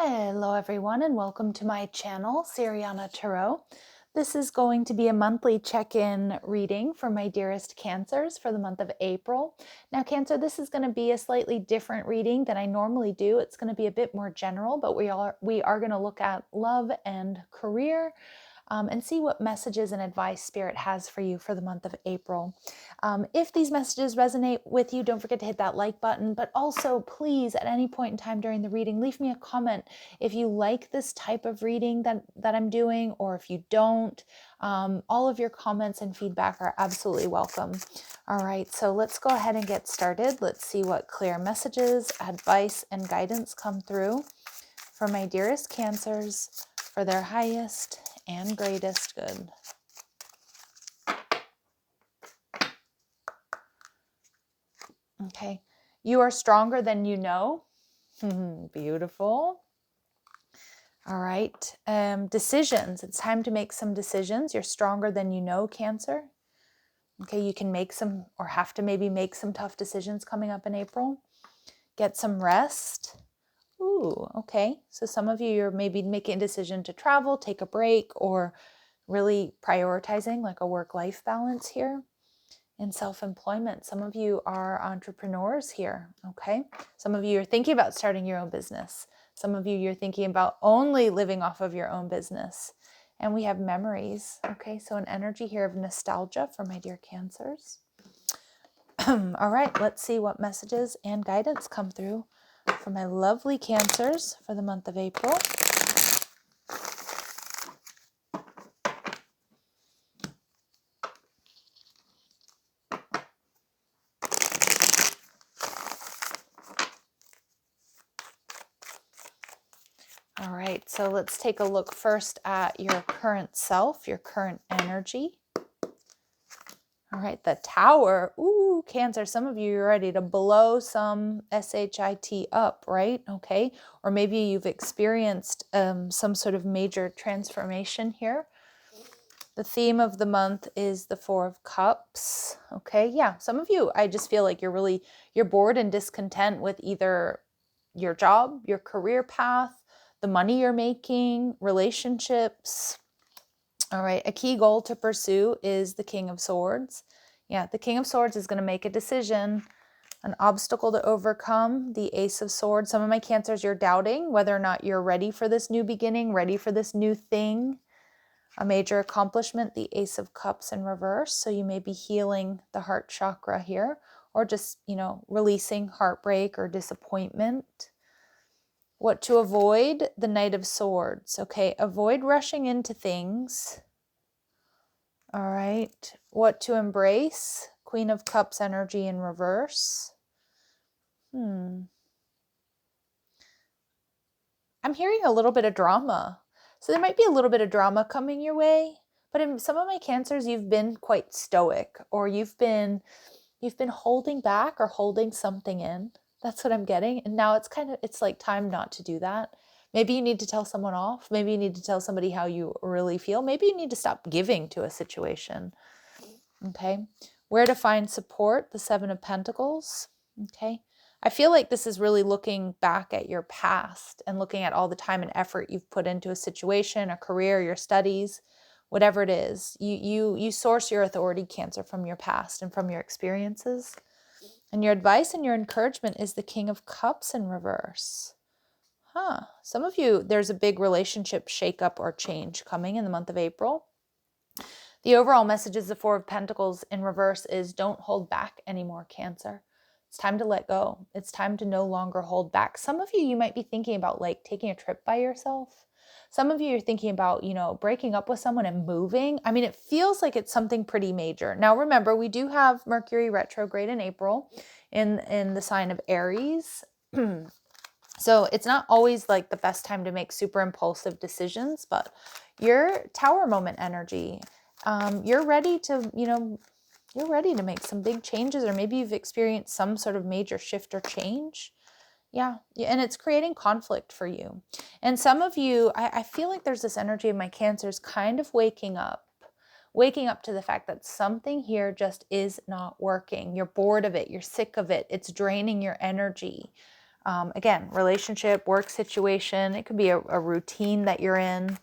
Hello everyone and welcome to my channel, Siriana Tarot. This is going to be a monthly check-in reading for my dearest Cancers for the month of April. Now Cancer, this is going to be a slightly different reading than I normally do. It's going to be a bit more general, but we are going to look at love and career. And see what messages and advice Spirit has for you for the month of April. If these messages resonate with you, don't forget to hit that like button, but also please at any point in time during the reading, leave me a comment if you like this type of reading that I'm doing, or if you don't. All of your comments and feedback are absolutely welcome. All right, so let's go ahead and get started. Let's see what clear messages, advice, and guidance come through for my dearest Cancers for their highest and greatest good. Okay, you are stronger than you know. Beautiful. All right, decisions. It's time to make some decisions. You're stronger than you know, Cancer. Okay, you can make some, or have to maybe make some tough decisions coming up in April. Get some rest. Ooh, okay. So some of you, you're maybe making a decision to travel, take a break, or really prioritizing like a work-life balance here. In self-employment, some of you are entrepreneurs here, okay? Some of you are thinking about starting your own business. Some of you, you're thinking about only living off of your own business. And we have memories, okay? So an energy here of nostalgia for my dear Cancers. All right, let's see what messages and guidance come through for my lovely Cancers for the month of April. All right, so let's take a look first at your current self, your current energy. All right, the Tower. Ooh, Cancer, some of you are ready to blow some SHIT up, right? Okay, or maybe you've experienced some sort of major transformation here. The theme of the month is the Four of Cups. Okay, yeah, some of you, I just feel like you're bored and discontent with either your job, your career path, the money you're making, relationships. All right, a key goal to pursue is the King of Swords. Yeah, the King of Swords is going to make a decision, an obstacle to overcome, the Ace of Swords. Some of my Cancers, you're doubting whether or not you're ready for this new beginning, ready for this new thing. A major accomplishment, the Ace of Cups in reverse. So you may be healing the heart chakra here, or just, releasing heartbreak or disappointment. What to avoid, the Knight of Swords. Okay, avoid rushing into things. All right, what to embrace, Queen of Cups energy in reverse. I'm hearing a little bit of drama. So there might be a little bit of drama coming your way, but in some of my Cancers, you've been quite stoic, or you've been holding back or holding something in. That's what I'm getting. And now it's like time not to do that. Maybe you need to tell someone off. Maybe you need to tell somebody how you really feel. Maybe you need to stop giving to a situation. Okay. Where to find support, the Seven of Pentacles. Okay. I feel like this is really looking back at your past and looking at all the time and effort you've put into a situation, a career, your studies, whatever it is. You source your authority, Cancer, from your past and from your experiences. And your advice and your encouragement is the King of Cups in reverse. Some of you, there's a big relationship shakeup or change coming in the month of April. The overall message is the Four of Pentacles in reverse is don't hold back anymore, Cancer. It's time to let go. It's time to no longer hold back. Some of you might be thinking about like taking a trip by yourself. Some of you are thinking about, breaking up with someone and moving. I mean, it feels like it's something pretty major. Now, remember, we do have Mercury retrograde in April in the sign of Aries. So it's not always like the best time to make super impulsive decisions, but your Tower moment energy, you're ready to, you're ready to make some big changes, or maybe you've experienced some sort of major shift or change. Yeah, and it's creating conflict for you. And some of you, I feel like there's this energy of my Cancers kind of waking up to the fact that something here just is not working. You're bored of it. You're sick of it. It's draining your energy. Again, relationship, work situation. It could be a routine that you're in.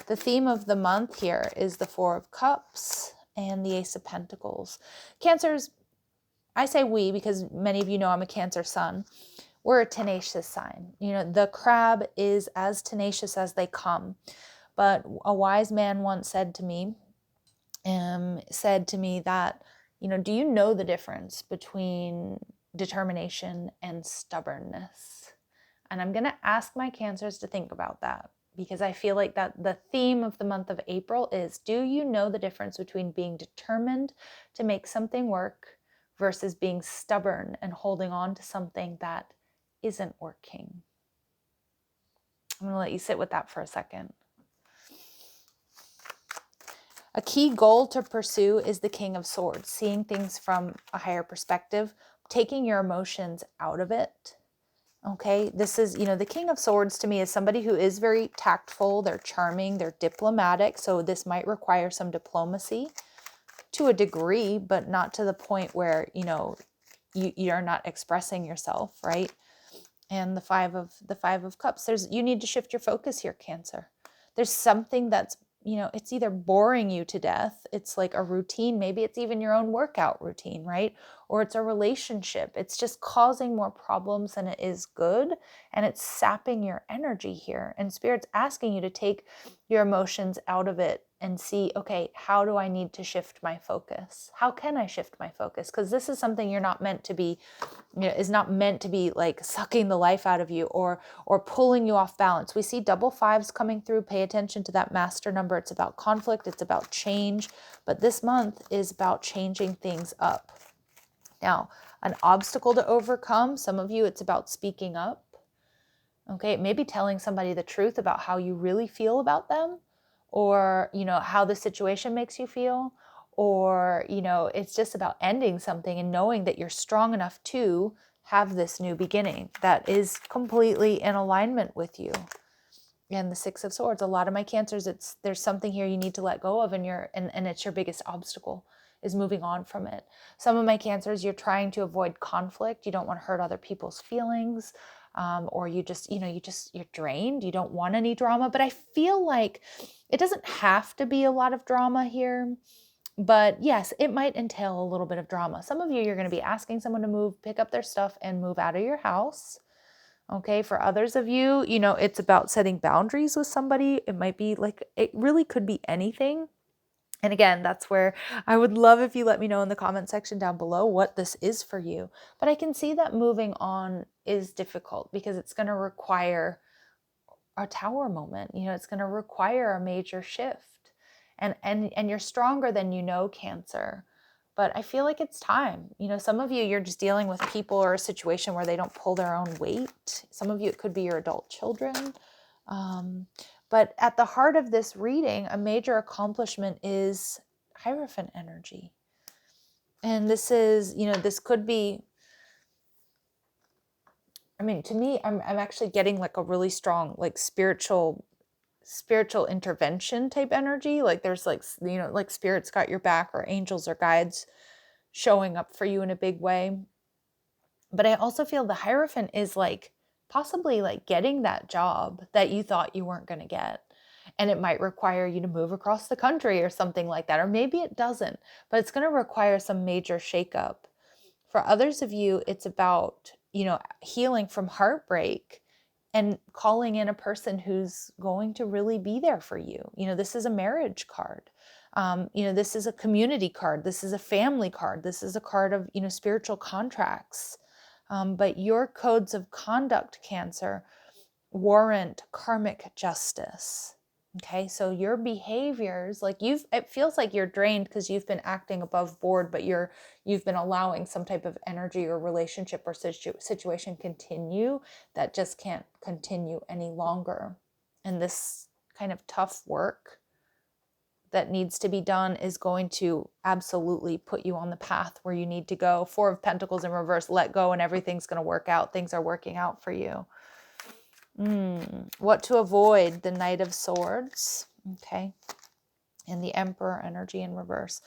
The theme of the month here is the Four of Cups and the Ace of Pentacles. Cancers, I say we because many of you know I'm a Cancer sun. We're a tenacious sign. You know, the crab is as tenacious as they come. But a wise man once said to me that, you know, do you know the difference between determination and stubbornness? And I'm going to ask my Cancers to think about that, because I feel like that the theme of the month of April is, do you know the difference between being determined to make something work versus being stubborn and holding on to something that isn't working? I'm going to let you sit with that for a second. A key goal to pursue is the King of Swords, seeing things from a higher perspective, taking your emotions out of it. Okay, this is, you know, the King of Swords to me is somebody who is very tactful, they're charming, they're diplomatic, so this might require some diplomacy to a degree, but not to the point where, you know, you're not expressing yourself, right? And the five of cups, you need to shift your focus here, Cancer. There's something that's, you know, it's either boring you to death, it's like a routine, maybe it's even your own workout routine, right? Or it's a relationship. It's just causing more problems than it is good, and it's sapping your energy here. And Spirit's asking you to take your emotions out of it and see, okay, how do I need to shift my focus? How can I shift my focus? Because this is something you're not meant to be, you know, is not meant to be like sucking the life out of you or pulling you off balance. We see double fives coming through. Pay attention to that master number. It's about conflict. It's about change. But this month is about changing things up. Now, an obstacle to overcome. Some of you, it's about speaking up. Okay, maybe telling somebody the truth about how you really feel about them, or, you know, how the situation makes you feel, or, you know, it's just about ending something and knowing that you're strong enough to have this new beginning that is completely in alignment with you. And the Six of Swords, a lot of my Cancers, there's something here you need to let go of, and it's your biggest obstacle is moving on from it. Some of my Cancers, you're trying to avoid conflict. You don't want to hurt other people's feelings. Or you just, you know, you're drained. You don't want any drama. But I feel like it doesn't have to be a lot of drama here. But yes, it might entail a little bit of drama. Some of you, you're going to be asking someone to move, pick up their stuff and move out of your house. Okay. For others of you, you know, it's about setting boundaries with somebody. It might be like, it really could be anything. And again, that's where I would love if you let me know in the comment section down below what this is for you. But I can see that moving on is difficult because it's going to require a tower moment. You know, it's going to require a major shift. And you're stronger than you know, Cancer. But I feel like it's time. You know, some of you, you're just dealing with people or a situation where they don't pull their own weight. Some of you, it could be your adult children. But at the heart of this reading, a major accomplishment is Hierophant energy. And this is, you know, this could be, I mean, to me, I'm actually getting like a really strong, like spiritual intervention type energy. Like there's like, you know, like Spirit's got your back, or angels or guides showing up for you in a big way. But I also feel the Hierophant is like possibly like getting that job that you thought you weren't going to get. And it might require you to move across the country or something like that. Or maybe it doesn't, but it's going to require some major shakeup. For others of you, it's about, you know, healing from heartbreak and calling in a person who's going to really be there for you. You know, this is a marriage card. You know, this is a community card. This is a family card. This is a card of, you know, spiritual contracts. But your codes of conduct, Cancer, warrant karmic justice. Okay, so your behaviors, like it feels like you're drained because you've been acting above board, but you've been allowing some type of energy or relationship or situation continue that just can't continue any longer. And this kind of tough work that needs to be done is going to absolutely put you on the path where you need to go. Four of Pentacles in reverse, let go and everything's going to work out. Things are working out for you. What to avoid? The Knight of Swords, okay, and the Emperor energy in reverse.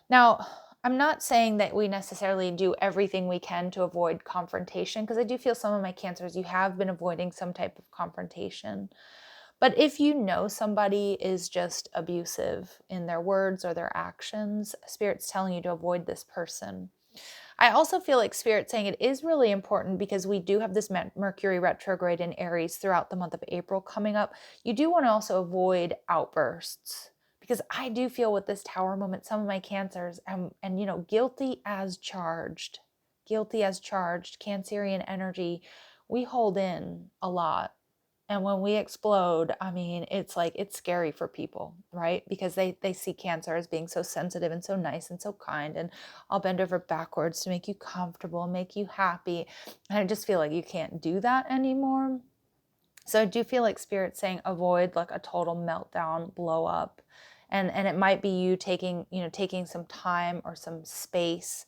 Now, I'm not saying that we necessarily do everything we can to avoid confrontation, because I do feel some of my Cancers, you have been avoiding some type of confrontation. But if you know somebody is just abusive in their words or their actions, Spirit's telling you to avoid this person. I also feel like Spirit saying it is really important, because we do have this Mercury retrograde in Aries throughout the month of April coming up. You do want to also avoid outbursts, because I do feel with this Tower moment, some of my Cancers, and guilty as charged, Cancerian energy, we hold in a lot. And when we explode, I mean, it's like, it's scary for people, right? Because they see Cancer as being so sensitive and so nice and so kind. And I'll bend over backwards to make you comfortable, make you happy. And I just feel like you can't do that anymore. So I do feel like Spirit's saying avoid like a total meltdown, blow up. And it might be you taking some time or some space,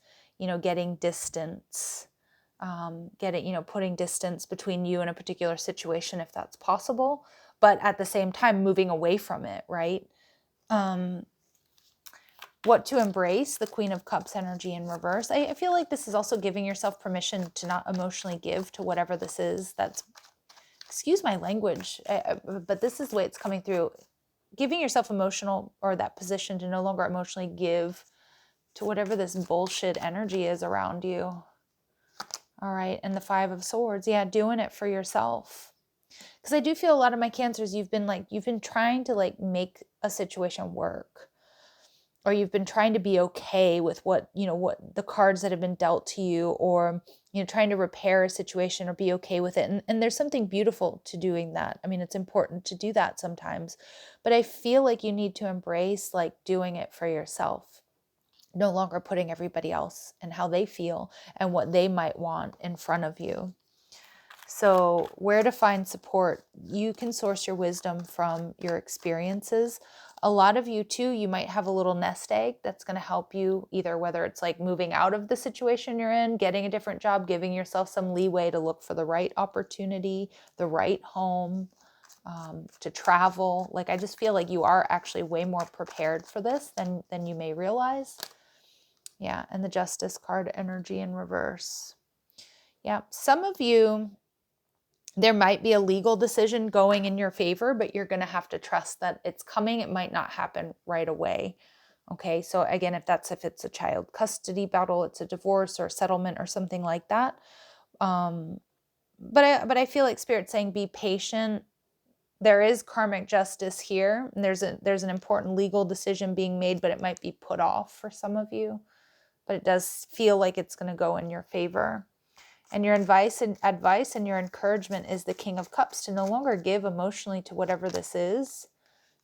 getting distance. Putting distance between you and a particular situation if that's possible, but at the same time moving away from it, right? What to embrace, the Queen of Cups energy in reverse. I feel like this is also giving yourself permission to not emotionally give to whatever this is. That's, excuse my language, but this is the way it's coming through. Giving yourself emotional, or that position to no longer emotionally give to whatever this bullshit energy is around you. All right, and the Five of Swords, yeah, doing it for yourself. Because I do feel a lot of my Cancers, you've been trying to make a situation work, or you've been trying to be okay with what the cards that have been dealt to you, or trying to repair a situation or be okay with it. And there's something beautiful to doing that. I mean, it's important to do that sometimes, but I feel like you need to embrace doing it for yourself. No longer putting everybody else and how they feel and what they might want in front of you. So where to find support? You can source your wisdom from your experiences. A lot of you too, you might have a little nest egg that's going to help you, either whether it's moving out of the situation you're in, getting a different job, giving yourself some leeway to look for the right opportunity, the right home, to travel. I just feel like you are actually way more prepared for this than you may realize. Yeah, and the Justice card energy in reverse. Yeah, some of you, there might be a legal decision going in your favor, but you're going to have to trust that it's coming. It might not happen right away. Okay, so again, if it's a child custody battle, it's a divorce or a settlement or something like that. But I feel like Spirit's saying be patient. There is karmic justice here, and there's an important legal decision being made, but it might be put off for some of you. But it does feel like it's going to go in your favor. And your advice and your encouragement is the King of Cups, to no longer give emotionally to whatever this is.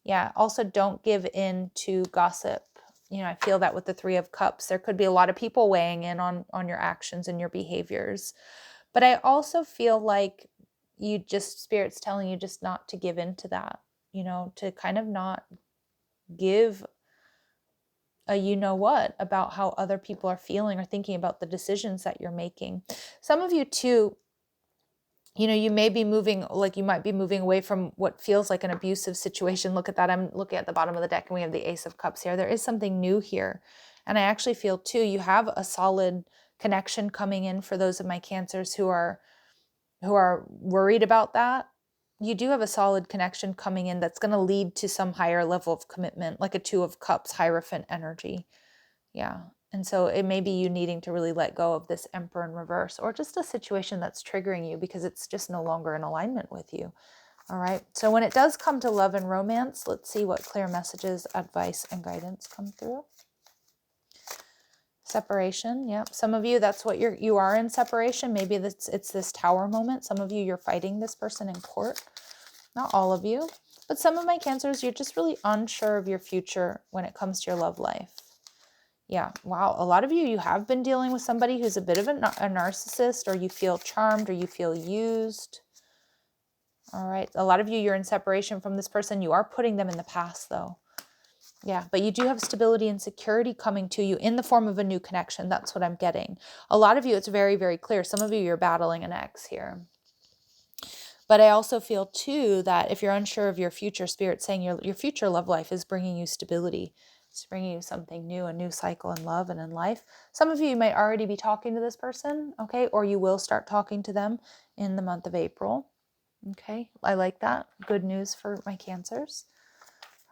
Yeah, also don't give in to gossip. I feel that with the Three of Cups. There could be a lot of people weighing in on your actions and your behaviors. But I also feel like Spirit's telling you just not to give in to that, to kind of not give what about how other people are feeling or thinking about the decisions that you're making. Some of you too, you may be moving, you might be moving away from what feels like an abusive situation. Look at that. I'm looking at the bottom of the deck and we have the Ace of Cups here. There is something new here. And I actually feel too, you have a solid connection coming in for those of my Cancers who are worried about that. You do have a solid connection coming in that's going to lead to some higher level of commitment, like a Two of Cups, Hierophant energy. Yeah. And so it may be you needing to really let go of this Emperor in reverse, or just a situation that's triggering you because it's just no longer in alignment with you. All right. So when it does come to love and romance, let's see what clear messages, advice, and guidance come through. Separation. Yeah. Some of you, that's what you are in separation. Maybe it's this Tower moment. Some of you, you're fighting this person in court. Not all of you, but some of my Cancers, you're just really unsure of your future when it comes to your love life. Yeah. Wow. A lot of you have been dealing with somebody who's a bit of a narcissist, or you feel charmed, or you feel used. All right. A lot of you, you're in separation from this person. You are putting them in the past though. Yeah, but you do have stability and security coming to you in the form of a new connection. That's what I'm getting. A lot of you, it's very, very clear. Some of you, you're battling an ex here. But I also feel too that if you're unsure of your future, Spirit saying your future love life is bringing you stability. It's bringing you something new, a new cycle in love and in life. Some of you might already be talking to this person, okay? Or you will start talking to them in the month of April, okay? I like that. Good news for my Cancers.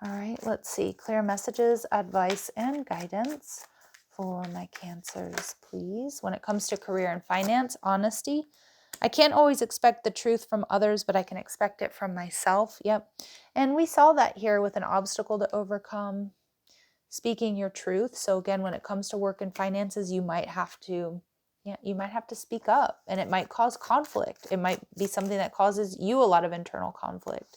All right, let's see. Clear messages, advice, and guidance for my Cancers, please. When it comes to career and finance, honesty. I can't always expect the truth from others, but I can expect it from myself. Yep. And we saw that here with an obstacle to overcome, speaking your truth. So again, when it comes to work and finances, you might have to speak up, and it might cause conflict. It might be something that causes you a lot of internal conflict.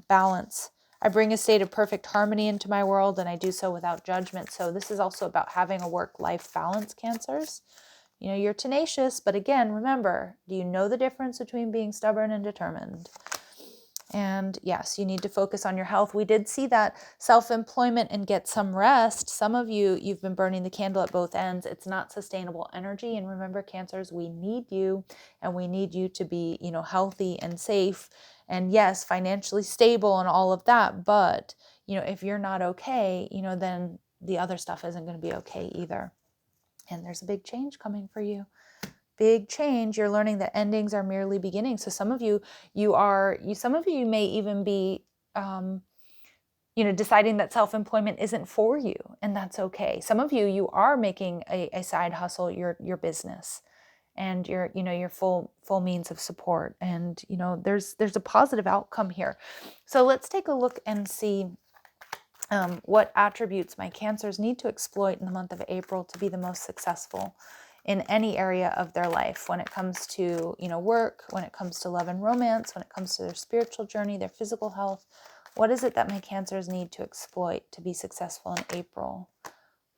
Balance. I bring a state of perfect harmony into my world, and I do so without judgment. So this is also about having a work-life balance, Cancers. You know, you're tenacious, but again, remember, do you know the difference between being stubborn and determined? And yes, you need to focus on your health. We did see that self-employment and get some rest. Some of you, you've been burning the candle at both ends. It's not sustainable energy. And remember, Cancers, we need you, and we need you to be, healthy and safe. And yes, financially stable and all of that. But, if you're not okay, then the other stuff isn't going to be okay either. And there's a big change coming for you. Big change. You're learning that endings are merely beginnings. So some of you may even be, deciding that self-employment isn't for you, and that's okay. Some of you are making a side hustle, your business, and your full means of support. And, there's a positive outcome here. So let's take a look and see what attributes my Cancers need to exploit in the month of April to be the most successful in any area of their life, when it comes to, work, when it comes to love and romance, when it comes to their spiritual journey, their physical health. What is it that my Cancers need to exploit to be successful in April?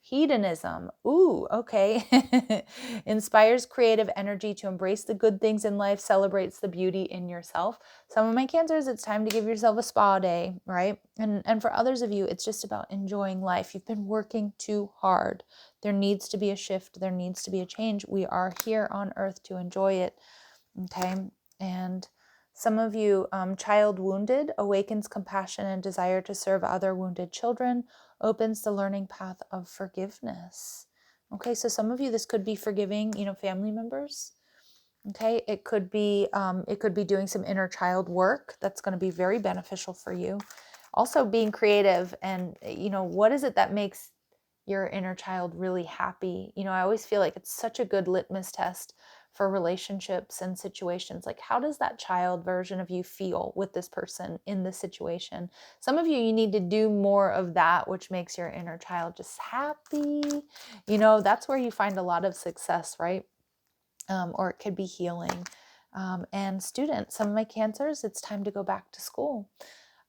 Hedonism. Ooh, okay. Inspires creative energy to embrace the good things in life, celebrates the beauty in yourself. Some of my Cancers, it's time to give yourself a spa day, right? And for others of you, it's just about enjoying life. You've been working too hard. There needs to be a shift. There needs to be a change. We are here on earth to enjoy it, okay? And some of you, child wounded, awakens compassion and desire to serve other wounded children, opens the learning path of forgiveness. Okay, so some of you, this could be forgiving, family members. Okay, it could be doing some inner child work that's going to be very beneficial for you. Also being creative, and what is it that makes your inner child really happy? I always feel like it's such a good litmus test for relationships and situations. Like, how does that child version of you feel with this person in this situation? Some of you need to do more of that, which makes your inner child just happy. That's where you find a lot of success, right? Or it could be healing. And students, some of my Cancers, it's time to go back to school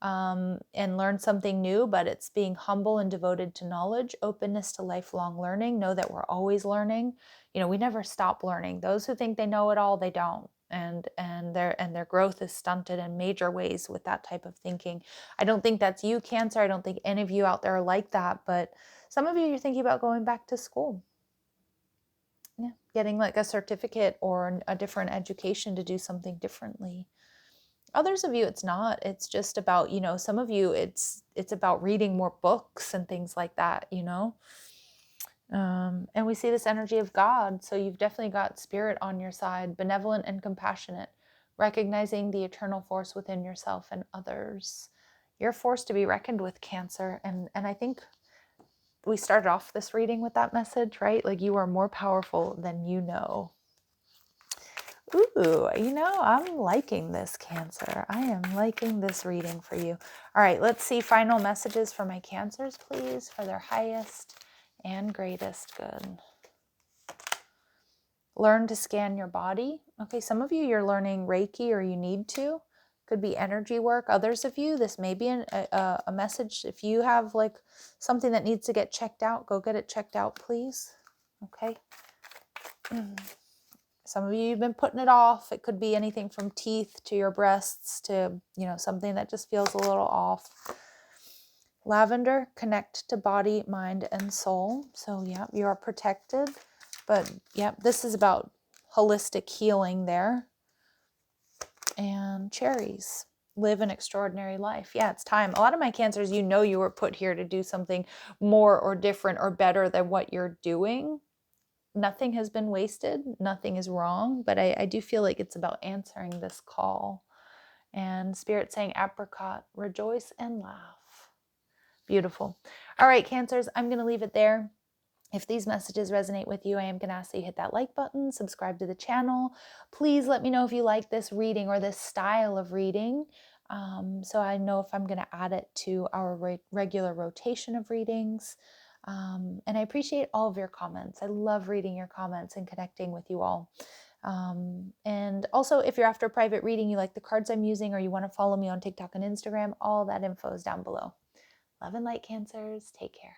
and learn something new, but it's being humble and devoted to knowledge, openness to lifelong learning. Know that we're always learning. We never stop learning. Those who think they know it all, they don't. And their growth is stunted in major ways with that type of thinking. I don't think that's you, Cancer. I don't think any of you out there are like that, but some of you, you're thinking about going back to school. Yeah, getting like a certificate or a different education to do something differently. Others of you, it's not. It's just about, some of you, it's about reading more books and things like that, And we see this energy of God. So you've definitely got spirit on your side, benevolent and compassionate, recognizing the eternal force within yourself and others. You're a force to be reckoned with, Cancer. And I think we started off this reading with that message, right? Like, you are more powerful than you know. Ooh, I'm liking this, Cancer. I am liking this reading for you. All right, let's see final messages for my Cancers, please, for their highest and greatest good. Learn to scan your body. Okay, some of you, you're learning Reiki, or you need to. Could be energy work. Others of you, this may be a message. If you have like something that needs to get checked out, go get it checked out, please. Okay. Some of you, you've been putting it off. It could be anything from teeth to your breasts to, something that just feels a little off. Lavender, connect to body, mind, and soul. So yeah, you are protected. But yeah, this is about holistic healing there. And cherries. live an extraordinary life. Yeah, it's time. A lot of my Cancers, you know, you were put here to do something more or different or better than what you're doing. Nothing has been wasted. Nothing is wrong. But I do feel like it's about answering this call. And Spirit saying, apricot, rejoice and laugh. Beautiful. All right, Cancers, I'm going to leave it there. If these messages resonate with you, I am going to ask that you hit that like button, subscribe to the channel. Please let me know if you like this reading or this style of reading, so I know if I'm going to add it to our regular rotation of readings. And I appreciate all of your comments. I love reading your comments and connecting with you all. And also, if you're after a private reading, you like the cards I'm using, or you want to follow me on TikTok and Instagram, all that info is down below. Love and light, Cancers. Take care.